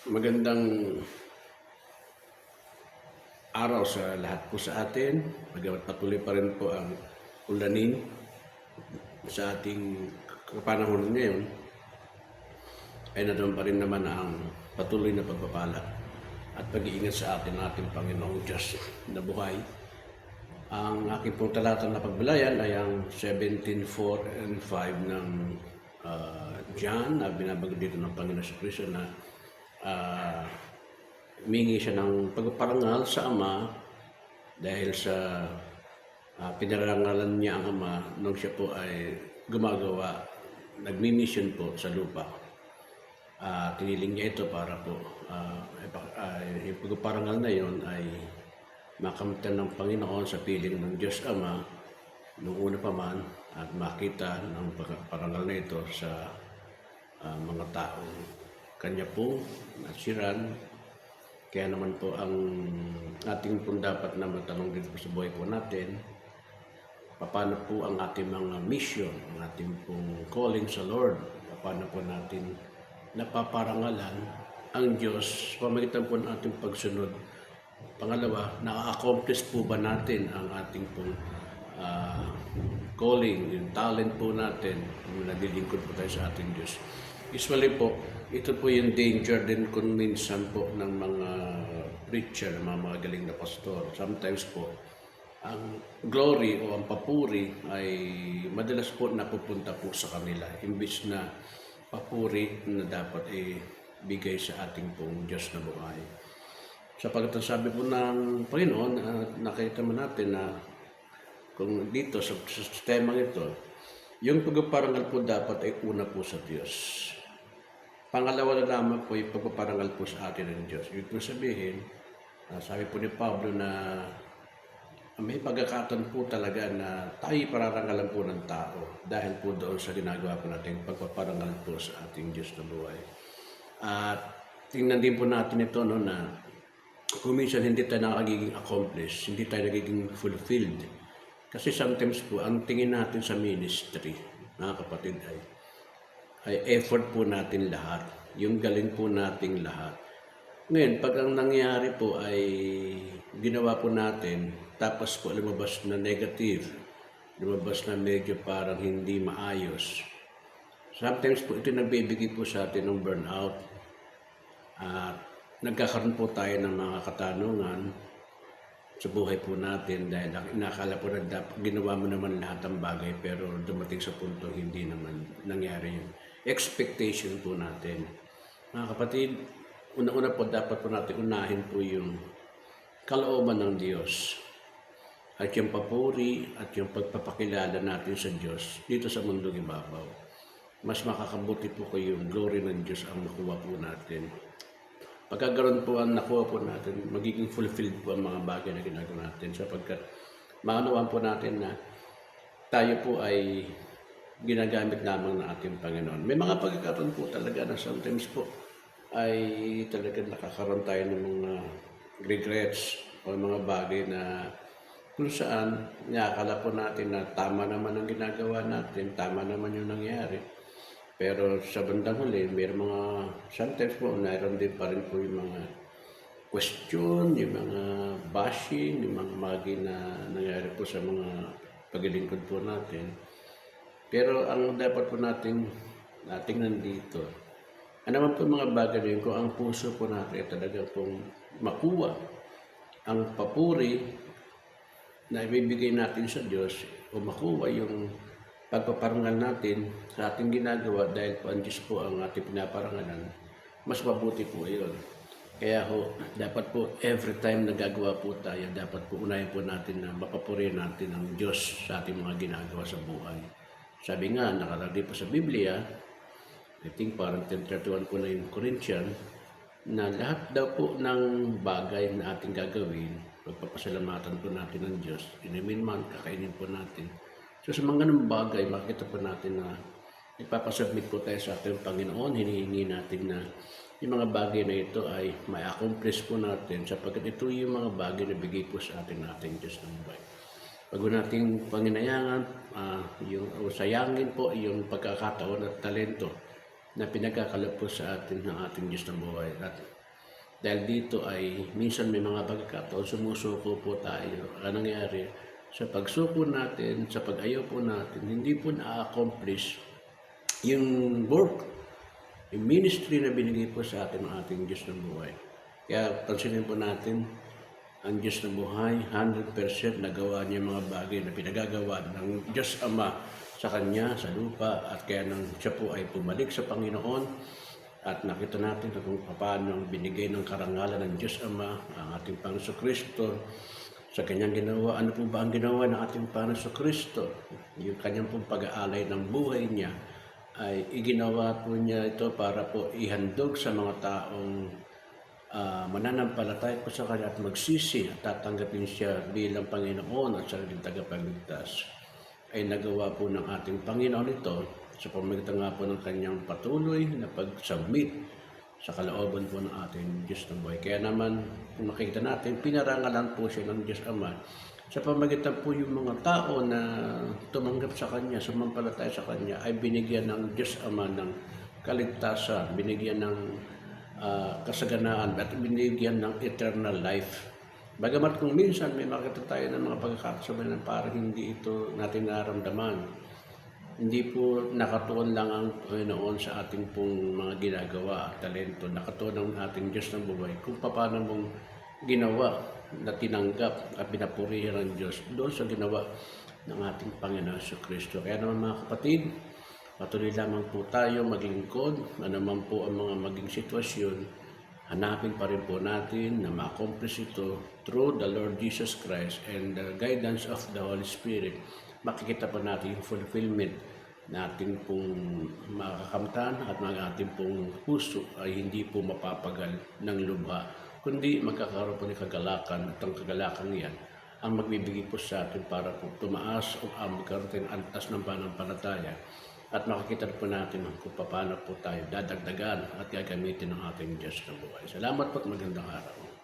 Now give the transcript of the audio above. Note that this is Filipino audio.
Magandang araw sa lahat po sa atin. Bagamat patuloy pa rin po ang ulanin sa ating kapanahon ngayon, ay naroon pa rin naman ang patuloy na pagpapala at pag-iingat sa atin ating Panginoong Diyos na buhay. Ang aking pong talatang na pagbilayan ay ang 17:4 and 5 ng John na binabanggit dito ng Panginoon Kristo na humingi siya ng pagpaparangal sa Ama dahil sa pinarangalan niya ang Ama nung siya po ay gumagawa, nagmi-mission po sa lupa. Tiniling niya ito para po yung pagpaparangal na yon ay makamtan ng Panginoon sa piling ng Diyos Ama noong una pa man at makita ng pagpaparangal na ito sa mga taong kanya po nasiran. Kaya naman po ang ating pong dapat na matanong dito sa buhay po natin, paano po ang ating mga mission, ang ating pong calling sa Lord, paano po natin napaparangalan ang Diyos pamagitan po ng ating pagsunod. Pangalawa, na-accomplish po ba natin ang ating pong calling, yung talent po natin, yung naglilingkod po tayo sa ating Diyos. Usually po, ito po yung danger din kung minsan po ng mga preacher, mga magaling na pastor. Sometimes po, ang glory o ang papuri ay madalas po napupunta po sa kanila. Imbis na papuri na dapat ibigay sa ating pong Diyos na buhay. Sapagkat ang sabi po ng Panginoon, nakita mo natin na kung dito sa sistema ito, yung pagpaparangal po dapat ay una po sa Diyos. Pangalawa na lamang po yung pagpaparangal po sa atin ng Diyos. Ibig po sabihin, sabi po ni Pablo na may pagkakataon po talaga na tayo pararangalan po ng tao dahil po doon sa ginagawa po natin pagpaparangal po sa ating Diyos na buhay. At tingnan din po natin ito no, na kung minsan hindi tayo nagiging accomplished, hindi tayo nagiging fulfilled. Kasi sometimes po, ang tingin natin sa ministry, mga kapatid, ay effort po natin lahat, yung galing po nating lahat. Ngayon, pag ang nangyari po ay ginawa po natin, tapos po lumabas na negative, lumabas na medyo parang hindi maayos. Sometimes po ito nagbibigay po sa atin ng burnout. At nagkakaroon po tayo ng mga katanungan sa buhay po natin dahil inakala po na ginawa mo naman lahat ng bagay pero dumating sa punto hindi naman nangyari yun. Expectation po natin. Mga kapatid, una-una po dapat po natin unahin po yung kalooban ng Diyos at yung papuri at yung pagpapakilala natin sa Diyos dito sa mundong ibabaw. Mas makakabuti po ko yung glory ng Diyos ang nakuha po natin. Pagkagaroon po ang nakuha po natin, magiging fulfilled po ang mga bagay na ginagawa natin sapagkat maunawaan po natin na tayo po ay ginagamit lamang ng ating Panginoon. May mga pagkakataon po talaga na sometimes po ay talaga nakakaroon tayo ng mga regrets o mga bagay na kung saan nakakala po natin na tama naman ang ginagawa natin, tama naman yung nangyari. Pero sa bandang huli, may mga, sometimes po, mayroon din pa rin po yung mga question, yung mga bashing, yung mga bagay na nangyari po sa mga paglilingkod po natin. Pero ang dapat po nating nandito, ano naman po mga bagay na yun, kung ang puso po natin talaga pong makuha ang papuri na ibibigay natin sa Diyos o makuha yung pagpaparangal natin sa ating ginagawa dahil po ang Diyos po ang ating pinaparangalan, mas mabuti po yun. Kaya ho, dapat po every time nagagawa po tayo, dapat po unahin po natin na mapapurihan natin ang Diyos sa ating mga ginagawa sa buhay. Sabi nga, nakalagay po sa Biblia, I think parang 10:31 po na yung Corinthian, na lahat daw po ng bagay na ating gagawin, pagpapasalamatan po natin ng Diyos, inumin man, kakainin po natin. So sa mga ganung bagay, makikita po natin na ipapasubmit po tayo sa ating Panginoon, hinihingi natin na yung mga bagay na ito ay may accomplish po natin sapagkat ito yung mga bagay na bigay po sa ating Diyos ng buhay. Pag nating panginayangan, yung sayangin po yung pagkakataon at talento na pinagkakaloob po sa atin ng ating Diyos ng buhay. At dahil dito ay minsan may mga pagkakataon, sumusuko po tayo. Ano nangyari? Sa pagsuko natin, sa pag-ayaw po natin, hindi po na-accomplish yung work, yung ministry na binigay po sa atin ng ating Diyos ng buhay. Kaya pansinin po natin, ang Diyos ng buhay, 100% nagawa niya mga bagay na pinagagawa ng Diyos Ama sa Kanya, sa lupa, at kaya nang siya po ay bumalik sa Panginoon, at nakita natin kung paano binigay ng karangalan ng Diyos Ama ang ating Panginoon Kristo sa kanyang ginawa. Ano po ba ang ginawa ng ating Panginoon Kristo? Yung kanyang pong pag-aalay ng buhay niya ay iginawa po niya ito para po ihandog sa mga taong mananampalataya po sa Kanya at magsisi at tatanggapin siya bilang Panginoon at sariling tagapagligtas. Ay nagawa po ng ating Panginoon ito sa pamamagitan nga po ng Kanyang patuloy na pag-submit sa kalooban po ng ating Diyos ng buhay. Kaya naman, kung makikita natin, pinarangalan po siya ng Diyos Ama sa pamamagitan po yung mga tao na tumanggap sa Kanya, sumampalataya sa Kanya, ay binigyan ng Diyos Ama ng kaligtasan, binigyan ng kasaganaan at binigyan ng eternal life. Bagamat kung minsan may makita tayo ng mga pagkakasabay na parang hindi ito natin naramdaman, hindi po nakatuon lang ang Panginoon sa ating pong mga ginagawa at talento. Nakatuon ang ating Diyos ng buhay kung paano mong ginawa na tinanggap at pinapurihan ng Diyos doon sa ginawa ng ating Panginoon sa Kristo. Kaya naman mga kapatid, patuloy lamang po tayo maglingkod, anuman po ang mga maging sitwasyon, hanapin pa rin po natin na ma-accomplish ito through the Lord Jesus Christ and the guidance of the Holy Spirit. Makikita po natin yung fulfillment natin pong makakamtan at mga ating pong puso ay hindi po mapapagal ng lubha, kundi magkakaroon po ng kagalakan at ang kagalakan yan ang magbibigay po sa atin para po tumaas o magkaroon tayo ng antas ng pananampalataya at makikita po natin kung paano po tayo dadagdagan at gagamitin ng ating Diyos ng buhay. Salamat po at magandang araw.